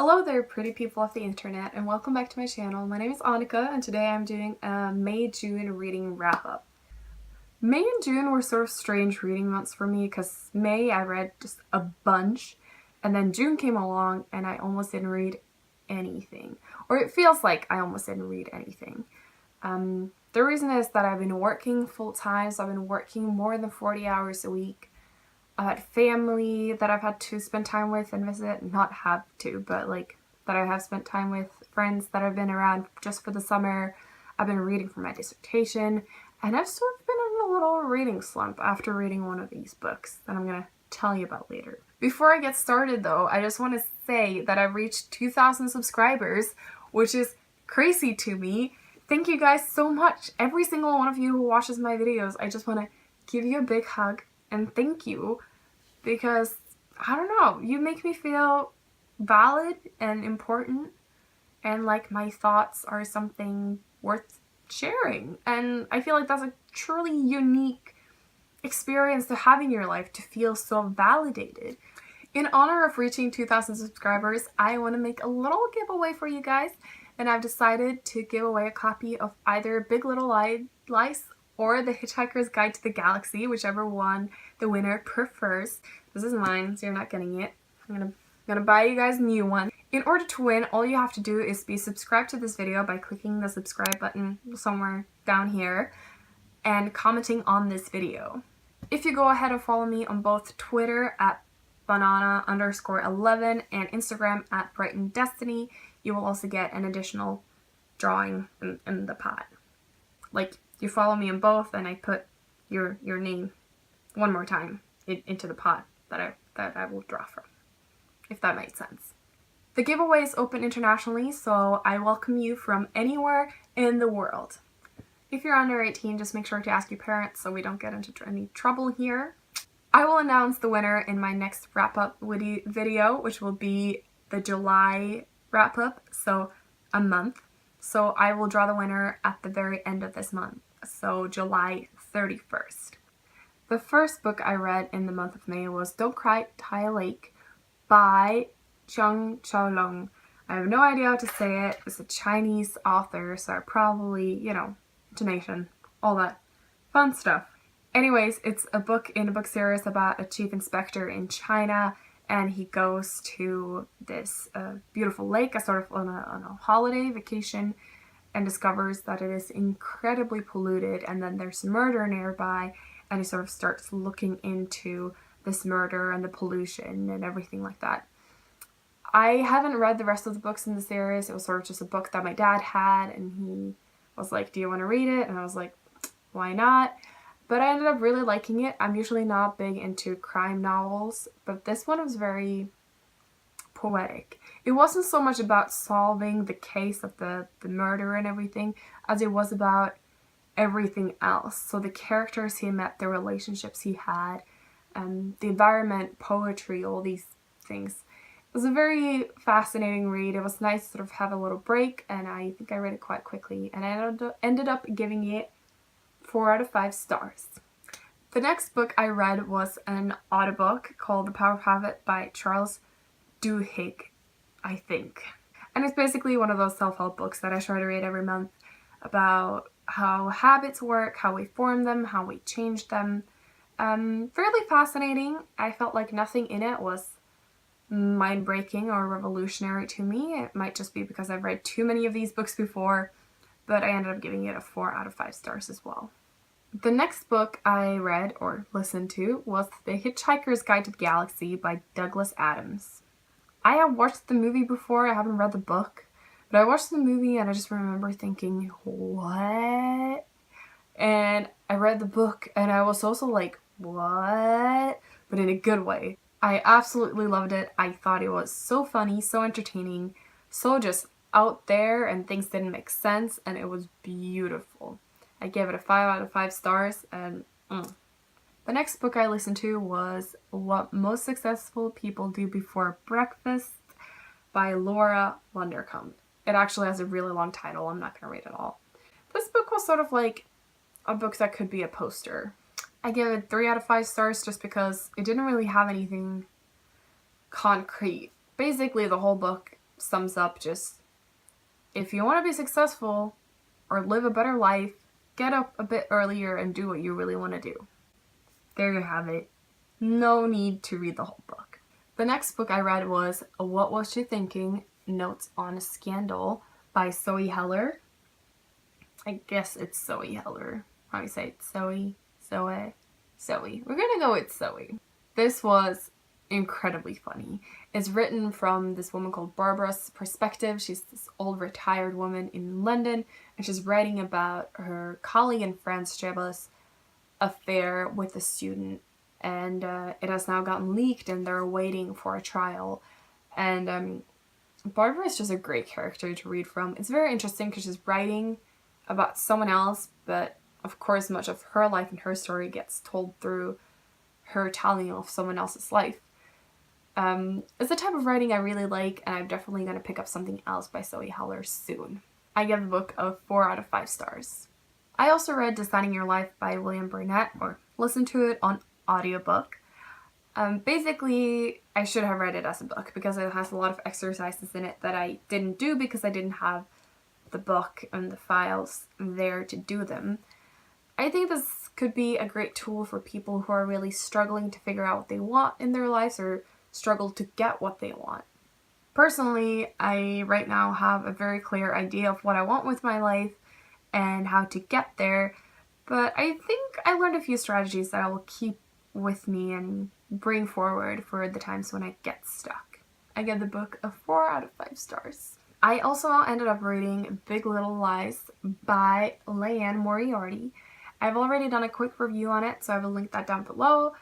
Hello there, pretty people of the internet, and welcome back to my channel. My name is Annika, and today I'm doing a May-June reading wrap-up. May and June were sort of strange reading months for me because May I read just a bunch, and then June came along and I almost didn't read anything. Or it feels like I almost didn't read anything. The reason is that I've been working full-time, so I've been working more than 40 hours a week. I've had family that I've had to spend time with and visit, not have to, but like that I have spent time with, friends that I've been around just for the summer. I've been reading for my dissertation, and I've sort of been in a little reading slump after reading one of these books that I'm going to tell you about later. Before I get started though, I just want to say that I've reached 2,000 subscribers, which is crazy to me. Thank you guys so much. Every single one of you who watches my videos, I just want to give you a big hug and thank you. Because, I don't know, you make me feel valid and important and like my thoughts are something worth sharing. And I feel like that's a truly unique experience to have in your life, to feel so validated. In honor of reaching 2,000 subscribers, I want to make a little giveaway for you guys, and I've decided to give away a copy of either Big Little Lies or The Hitchhiker's Guide to the Galaxy, whichever one the winner prefers. This is mine, so you're not getting it. I'm gonna buy you guys a new one. In order to win, all you have to do is be subscribed to this video by clicking the subscribe button somewhere down here and commenting on this video. If you go ahead and follow me on both Twitter at banana_11 and Instagram at Brighton Destiny, you will also get an additional drawing in the pot. Like, you follow me on both and I put your name one more time into the pot that I will draw from, if that makes sense. The giveaway is open internationally, so I welcome you from anywhere in the world. If you're under 18, just make sure to ask your parents so we don't get into any trouble here. I will announce the winner in my next wrap-up video, which will be the July wrap-up, so a month. So I will draw the winner at the very end of this month, so July 31st. The first book I read in the month of May was Don't Cry, Ty Lake by Cheung Qiaolong. I have no idea how to say it. It's a Chinese author, so I probably, intonation, all that fun stuff. Anyways, it's a book in a book series about a chief inspector in China, and he goes to this beautiful lake, sort of on a holiday vacation, and discovers that it is incredibly polluted, and then there's murder nearby, and he sort of starts looking into this murder and the pollution and everything like that. I haven't read the rest of the books in the series. It was sort of just a book that my dad had, and he was like, do you want to read it? And I was like, why not? But I ended up really liking it. I'm usually not big into crime novels, but this one was very poetic. It wasn't so much about solving the case of the murder and everything as it was about everything else. So the characters he met, the relationships he had, the environment, poetry, all these things. It was a very fascinating read. It was nice to sort of have a little break, and I think I read it quite quickly, and I ended up giving it 4 out of 5 stars. The next book I read was an audiobook called The Power of Habit by Charles Duhigg, I think. And it's basically one of those self-help books that I try to read every month about how habits work, how we form them, how we change them. Fairly fascinating. I felt like nothing in it was mind-breaking or revolutionary to me. It might just be because I've read too many of these books before, but I ended up giving it a 4 out of 5 stars as well. The next book I read or listened to was The Hitchhiker's Guide to the Galaxy by Douglas Adams. I have watched the movie before. I haven't read the book, but I watched the movie and I just remember thinking, what? And I read the book and I was also like, what? But in a good way. I absolutely loved it. I thought it was so funny, so entertaining, so just out there, and things didn't make sense, and it was beautiful. I gave it a 5 out of 5 stars, and The next book I listened to was What Most Successful People Do Before Breakfast by Laura Vanderkam. It actually has a really long title. I'm not going to read it all. This book was sort of like a book that could be a poster. I give it 3 out of 5 stars just because it didn't really have anything concrete. Basically, the whole book sums up just, if you want to be successful or live a better life, get up a bit earlier and do what you really want to do. There you have it. No need to read the whole book. The next book I read was What Was She Thinking? Notes on a Scandal by Zoe Heller. I guess it's Zoe Heller. How do you say it? Zoe. We're gonna go with Zoe. This was incredibly funny. It's written from this woman called Barbara's perspective. She's this old retired woman in London, and she's writing about her colleague and friend Streba's affair with a student, and it has now gotten leaked and they're waiting for a trial. And Barbara is just a great character to read from. It's very interesting because she's writing about someone else, but of course much of her life and her story gets told through her telling of someone else's life. It's the type of writing I really like, and I'm definitely going to pick up something else by Zoe Heller soon. I give the book a 4 out of 5 stars. I also read Designing Your Life by William Burnett, or listened to it on audiobook. Basically, I should have read it as a book because it has a lot of exercises in it that I didn't do because I didn't have the book and the files there to do them. I think this could be a great tool for people who are really struggling to figure out what they want in their lives or struggle to get what they want. Personally, I right now have a very clear idea of what I want with my life and how to get there, but I think I learned a few strategies that I will keep with me and bring forward for the times when I get stuck. I give the book a 4 out of 5 stars. I also ended up reading Big Little Lies by Liane Moriarty. I've already done a quick review on it, so I will link that down below.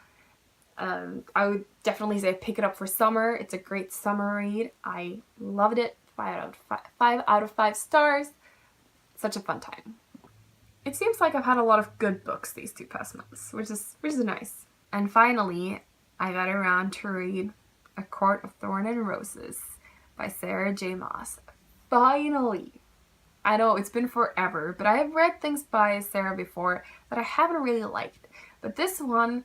I would definitely say pick it up for summer. It's a great summer read. I loved it. 5 out of 5 stars. Such a fun time. It seems like I've had a lot of good books these 2 past months, which is nice. And finally, I got around to read A Court of Thorn and Roses by Sarah J. Maas. Finally! I know it's been forever, but I have read things by Sarah before that I haven't really liked. But this one,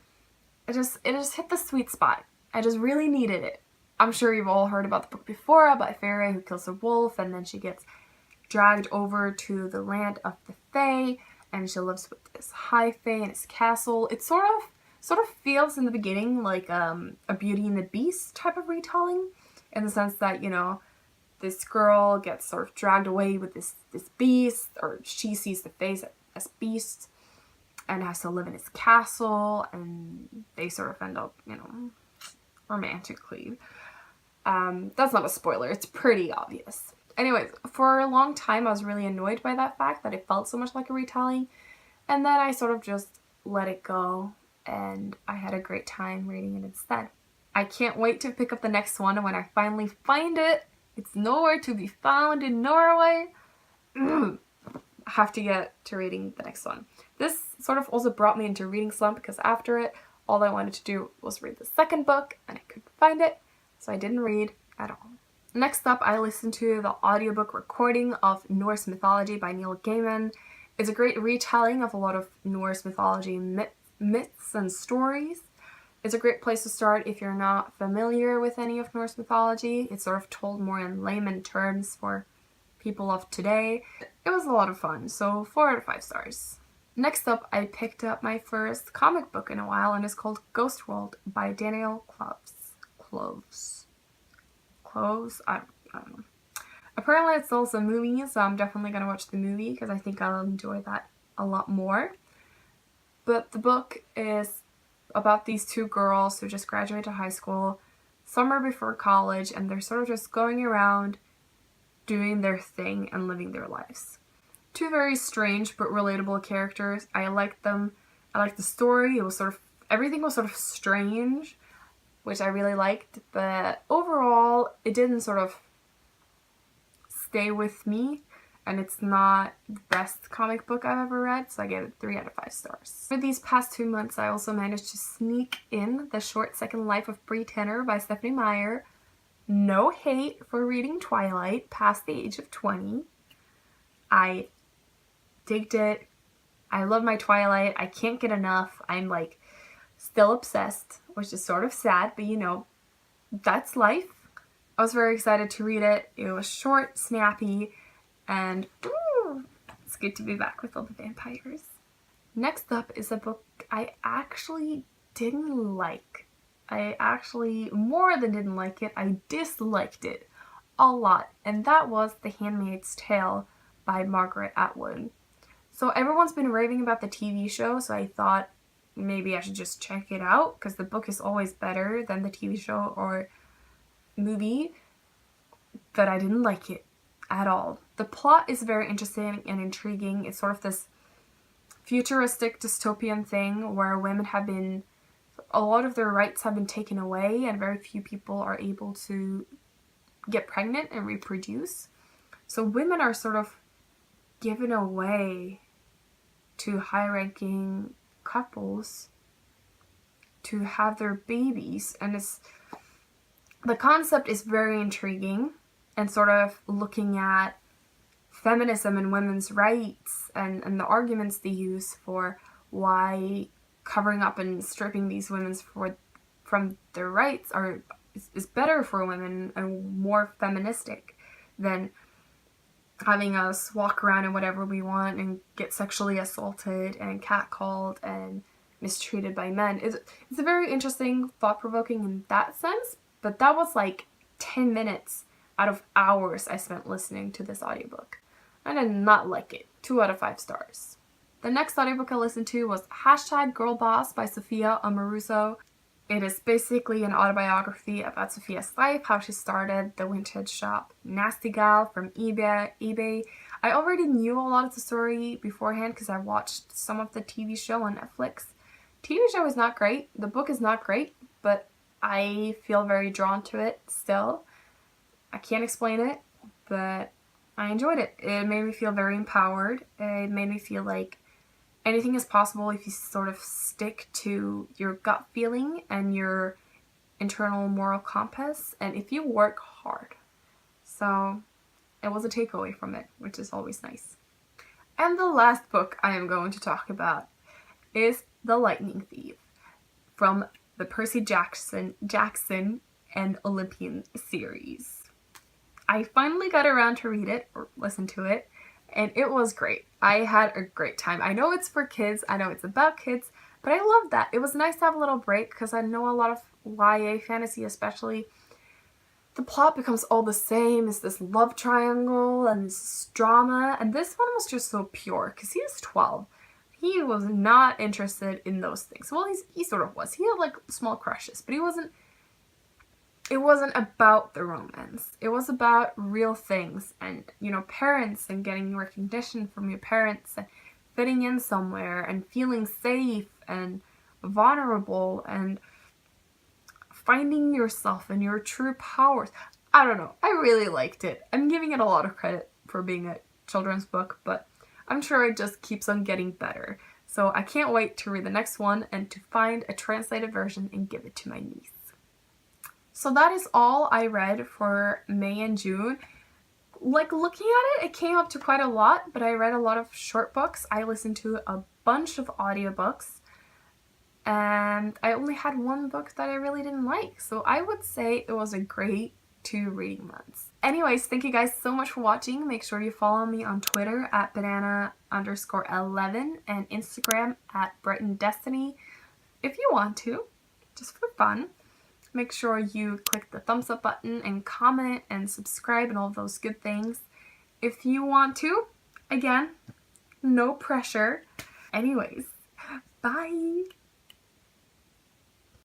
it just hit the sweet spot. I just really needed it. I'm sure you've all heard about the book before about Feyre who kills a wolf and then she gets dragged over to the land of the Fae and she lives with this high Fae in his castle. It sort of feels in the beginning like a Beauty and the Beast type of retelling, in the sense that, you know, this girl gets sort of dragged away with this beast, or she sees the Fae as beasts and has to live in his castle, and they sort of end up, you know, romantically. That's not a spoiler, it's pretty obvious. Anyways, for a long time I was really annoyed by that fact that it felt so much like a retelling, and then I sort of just let it go, and I had a great time reading it instead. I can't wait to pick up the next one when I finally find it. It's nowhere to be found in Norway. I have to get to reading the next one. This sort of also brought me into reading slump because after it, all I wanted to do was read the second book and I couldn't find it, so I didn't read at all. Next up, I listened to the audiobook recording of Norse Mythology by Neil Gaiman. It's a great retelling of a lot of Norse mythology myths and stories. It's a great place to start if you're not familiar with any of Norse mythology. It's sort of told more in layman terms for people of today. It was a lot of fun, so 4 out of 5 stars. Next up, I picked up my first comic book in a while, and it's called Ghost World by Daniel Clowes. I don't know. Apparently it's also a movie, so I'm definitely going to watch the movie because I think I'll enjoy that a lot more. But the book is about these 2 girls who just graduated high school summer before college, and they're sort of just going around doing their thing and living their lives. 2 very strange but relatable characters. I liked them. I liked the story. Everything was sort of strange, which I really liked, but overall it didn't sort of stay with me, and it's not the best comic book I've ever read, so I gave it 3 out of 5 stars. For these past 2 months, I also managed to sneak in The Short Second Life of Bree Tanner by Stephenie Meyer. No hate for reading Twilight past the age of 20. I digged it. I love my Twilight. I can't get enough. I'm like still obsessed, which is sort of sad, but you know, that's life. I was very excited to read it. It was short, snappy, and it's good to be back with all the vampires. Next up is a book I actually didn't like. I actually, more than didn't like it, I disliked it a lot. And that was The Handmaid's Tale by Margaret Atwood. So everyone's been raving about the TV show, so I thought maybe I should just check it out, because the book is always better than the TV show or movie. But I didn't like it at all. The plot is very interesting and intriguing. It's sort of this futuristic dystopian thing where women have been, a lot of their rights have been taken away, and very few people are able to get pregnant and reproduce. So women are sort of given away to high-ranking couples to have their babies, and the concept is very intriguing, and sort of looking at feminism and women's rights and the arguments they use for why covering up and stripping these women from their rights is better for women and more feministic than having us walk around in whatever we want and get sexually assaulted and catcalled and mistreated by men. It's a very interesting, thought-provoking in that sense, but that was like 10 minutes out of hours I spent listening to this audiobook. I did not like it. 2 out of 5 stars. The next audiobook I listened to was #GirlBoss by Sophia Amoruso. It is basically an autobiography about Sophia's life, how she started the vintage shop Nasty Gal from eBay. I already knew a lot of the story beforehand because I watched some of the TV show on Netflix. TV show is not great. The book is not great, but I feel very drawn to it still. I can't explain it, but I enjoyed it. It made me feel very empowered. It made me feel like anything is possible if you sort of stick to your gut feeling and your internal moral compass, and if you work hard. So it was a takeaway from it, which is always nice. And the last book I am going to talk about is The Lightning Thief from the Percy Jackson and Olympian series. I finally got around to read it, or listen to it, and it was great. I had a great time. I know it's for kids, I know it's about kids, but I love that. It was nice to have a little break, because I know a lot of YA fantasy especially, the plot becomes all the same. It's this love triangle and this drama, and this one was just so pure, because he was 12. He was not interested in those things. Well, he sort of was. He had like small crushes, but it wasn't about the romance. It was about real things and, parents and getting recognition from your parents and fitting in somewhere and feeling safe and vulnerable and finding yourself and your true powers. I don't know. I really liked it. I'm giving it a lot of credit for being a children's book, but I'm sure it just keeps on getting better. So I can't wait to read the next one and to find a translated version and give it to my niece. So that is all I read for May and June. Like, looking at it came up to quite a lot, but I read a lot of short books. I listened to a bunch of audiobooks, and I only had one book that I really didn't like. So I would say it was a great 2 reading months. Anyways, thank you guys so much for watching. Make sure you follow me on Twitter at banana_11 and Instagram at BrightonDestiny if you want to, just for fun. Make sure you click the thumbs up button and comment and subscribe and all those good things if you want to. Again, no pressure. Anyways, bye!